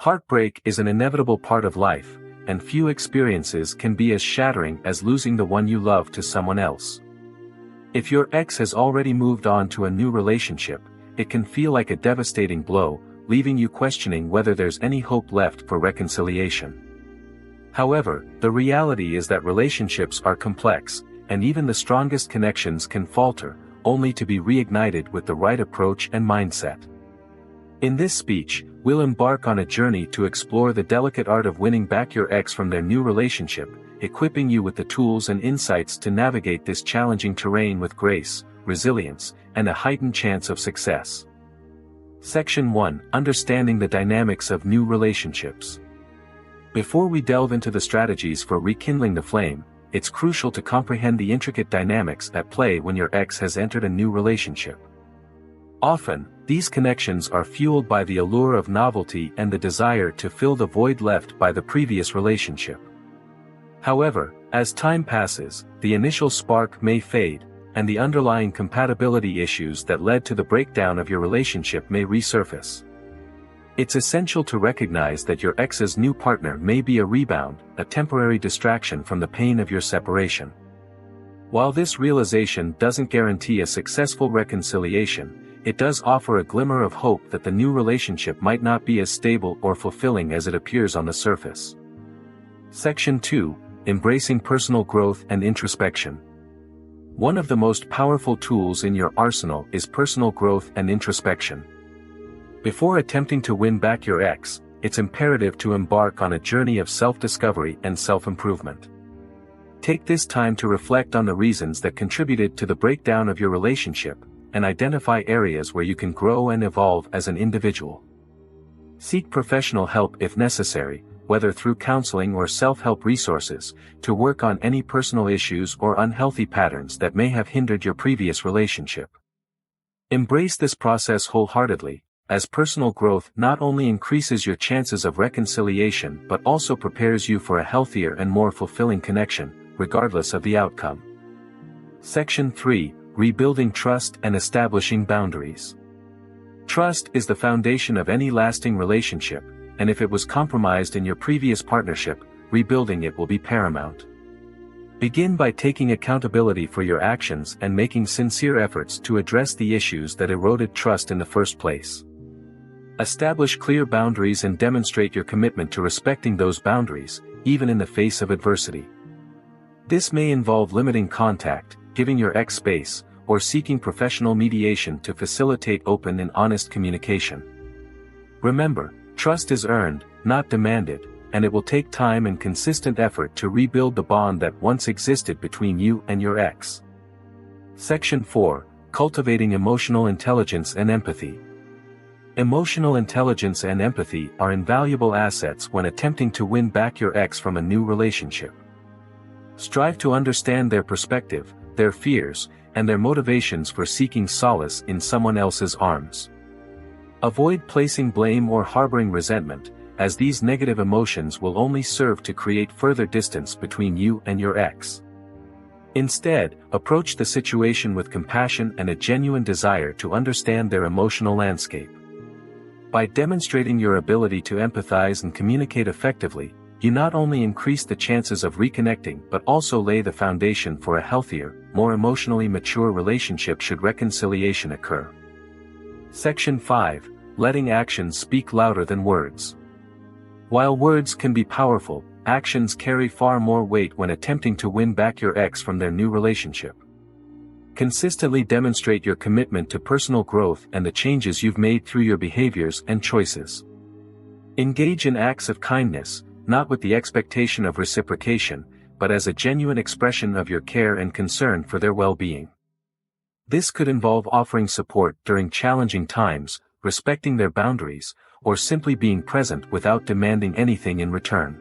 Heartbreak is an inevitable part of life, and few experiences can be as shattering as losing the one you love to someone else. If your ex has already moved on to a new relationship, it can feel like a devastating blow, leaving you questioning whether there's any hope left for reconciliation. However, the reality is that relationships are complex, and even the strongest connections can falter, only to be reignited with the right approach and mindset. In this speech, we'll embark on a journey to explore the delicate art of winning back your ex from their new relationship, equipping you with the tools and insights to navigate this challenging terrain with grace, resilience, and a heightened chance of success. Section 1: Understanding the Dynamics of New Relationships. Before we delve into the strategies for rekindling the flame, it's crucial to comprehend the intricate dynamics at play when your ex has entered a new relationship. Often, these connections are fueled by the allure of novelty and the desire to fill the void left by the previous relationship. However, as time passes, the initial spark may fade, and the underlying compatibility issues that led to the breakdown of your relationship may resurface. It's essential to recognize that your ex's new partner may be a rebound, a temporary distraction from the pain of your separation. While this realization doesn't guarantee a successful reconciliation, it does offer a glimmer of hope that the new relationship might not be as stable or fulfilling as it appears on the surface. Section 2: Embracing Personal Growth and Introspection. One of the most powerful tools in your arsenal is personal growth and introspection. Before attempting to win back your ex, it's imperative to embark on a journey of self-discovery and self-improvement. Take this time to reflect on the reasons that contributed to the breakdown of your relationship, and identify areas where you can grow and evolve as an individual. Seek professional help if necessary, whether through counseling or self-help resources, to work on any personal issues or unhealthy patterns that may have hindered your previous relationship. Embrace this process wholeheartedly, as personal growth not only increases your chances of reconciliation but also prepares you for a healthier and more fulfilling connection, regardless of the outcome. Section 3: Rebuilding Trust and Establishing Boundaries. Trust is the foundation of any lasting relationship, and if it was compromised in your previous partnership, rebuilding it will be paramount. Begin by taking accountability for your actions and making sincere efforts to address the issues that eroded trust in the first place. Establish clear boundaries and demonstrate your commitment to respecting those boundaries, even in the face of adversity. This may involve limiting contact, giving your ex space, or seeking professional mediation to facilitate open and honest communication. Remember, trust is earned, not demanded, and it will take time and consistent effort to rebuild the bond that once existed between you and your ex. Section 4: Cultivating Emotional Intelligence and Empathy. Emotional intelligence and empathy are invaluable assets when attempting to win back your ex from a new relationship. Strive to understand their perspective, their fears, and their motivations for seeking solace in someone else's arms. Avoid placing blame or harboring resentment, as these negative emotions will only serve to create further distance between you and your ex. Instead, approach the situation with compassion and a genuine desire to understand their emotional landscape. By demonstrating your ability to empathize and communicate effectively, you not only increase the chances of reconnecting but also lay the foundation for a healthier, more emotionally mature relationship should reconciliation occur. Section 5: Letting Actions Speak Louder Than Words. While words can be powerful, actions carry far more weight when attempting to win back your ex from their new relationship. Consistently demonstrate your commitment to personal growth and the changes you've made through your behaviors and choices. Engage in acts of kindness, not with the expectation of reciprocation, but as a genuine expression of your care and concern for their well-being. This could involve offering support during challenging times, respecting their boundaries, or simply being present without demanding anything in return.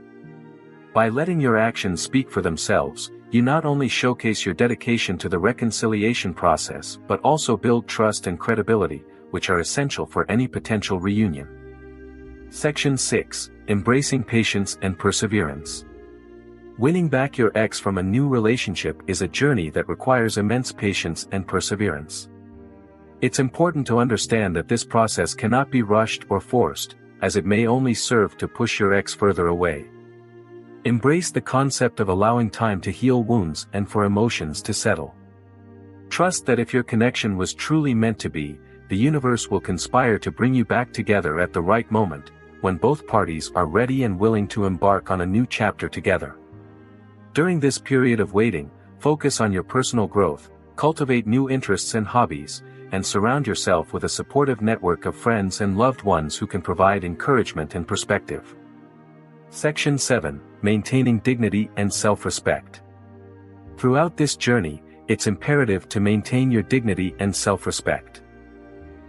By letting your actions speak for themselves, you not only showcase your dedication to the reconciliation process but also build trust and credibility, which are essential for any potential reunion. Section 6: Embracing Patience and Perseverance. Winning back your ex from a new relationship is a journey that requires immense patience and perseverance. It's important to understand that this process cannot be rushed or forced, as it may only serve to push your ex further away. Embrace the concept of allowing time to heal wounds and for emotions to settle. Trust that if your connection was truly meant to be, the universe will conspire to bring you back together at the right moment, when both parties are ready and willing to embark on a new chapter together. During this period of waiting, focus on your personal growth, cultivate new interests and hobbies, and surround yourself with a supportive network of friends and loved ones who can provide encouragement and perspective. Section 7. Maintaining dignity and self-respect. Throughout this journey, it's imperative to maintain your dignity and self-respect.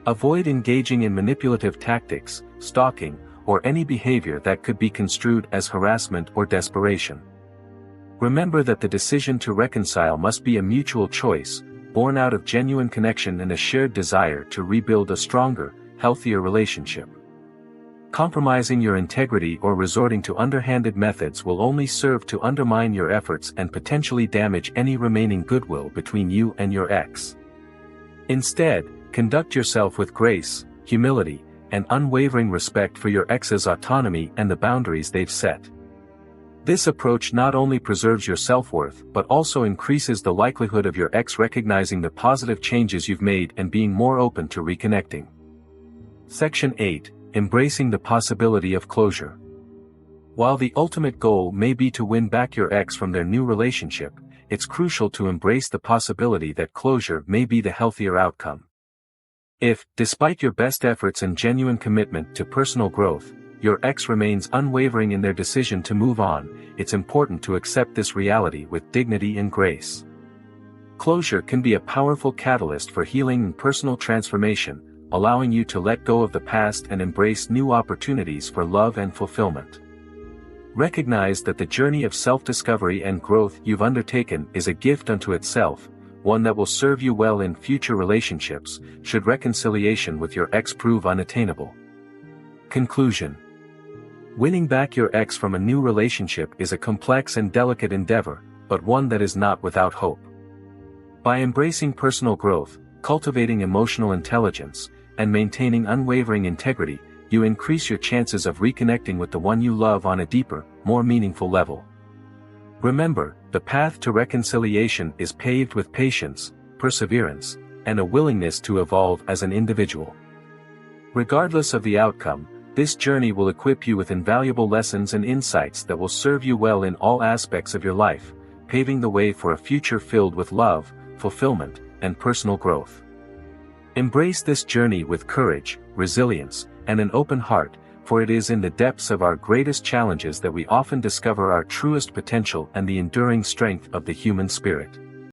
Avoid engaging in manipulative tactics, stalking, or any behavior that could be construed as harassment or desperation. Remember that the decision to reconcile must be a mutual choice, born out of genuine connection and a shared desire to rebuild a stronger, healthier relationship. Compromising your integrity or resorting to underhanded methods will only serve to undermine your efforts and potentially damage any remaining goodwill between you and your ex. Instead, conduct yourself with grace, humility, and unwavering respect for your ex's autonomy and the boundaries they've set. This approach not only preserves your self-worth but also increases the likelihood of your ex recognizing the positive changes you've made and being more open to reconnecting. Section 8. Embracing the possibility of closure. While the ultimate goal may be to win back your ex from their new relationship, it's crucial to embrace the possibility that closure may be the healthier outcome. If, despite your best efforts and genuine commitment to personal growth, your ex remains unwavering in their decision to move on, it's important to accept this reality with dignity and grace. Closure can be a powerful catalyst for healing and personal transformation, allowing you to let go of the past and embrace new opportunities for love and fulfillment. Recognize that the journey of self-discovery and growth you've undertaken is a gift unto itself, one that will serve you well in future relationships, should reconciliation with your ex prove unattainable. Conclusion. Winning back your ex from a new relationship is a complex and delicate endeavor, but one that is not without hope. By embracing personal growth, cultivating emotional intelligence, and maintaining unwavering integrity, you increase your chances of reconnecting with the one you love on a deeper, more meaningful level. Remember, the path to reconciliation is paved with patience, perseverance, and a willingness to evolve as an individual. Regardless of the outcome, this journey will equip you with invaluable lessons and insights that will serve you well in all aspects of your life, paving the way for a future filled with love, fulfillment, and personal growth. Embrace this journey with courage, resilience, and an open heart, for it is in the depths of our greatest challenges that we often discover our truest potential and the enduring strength of the human spirit.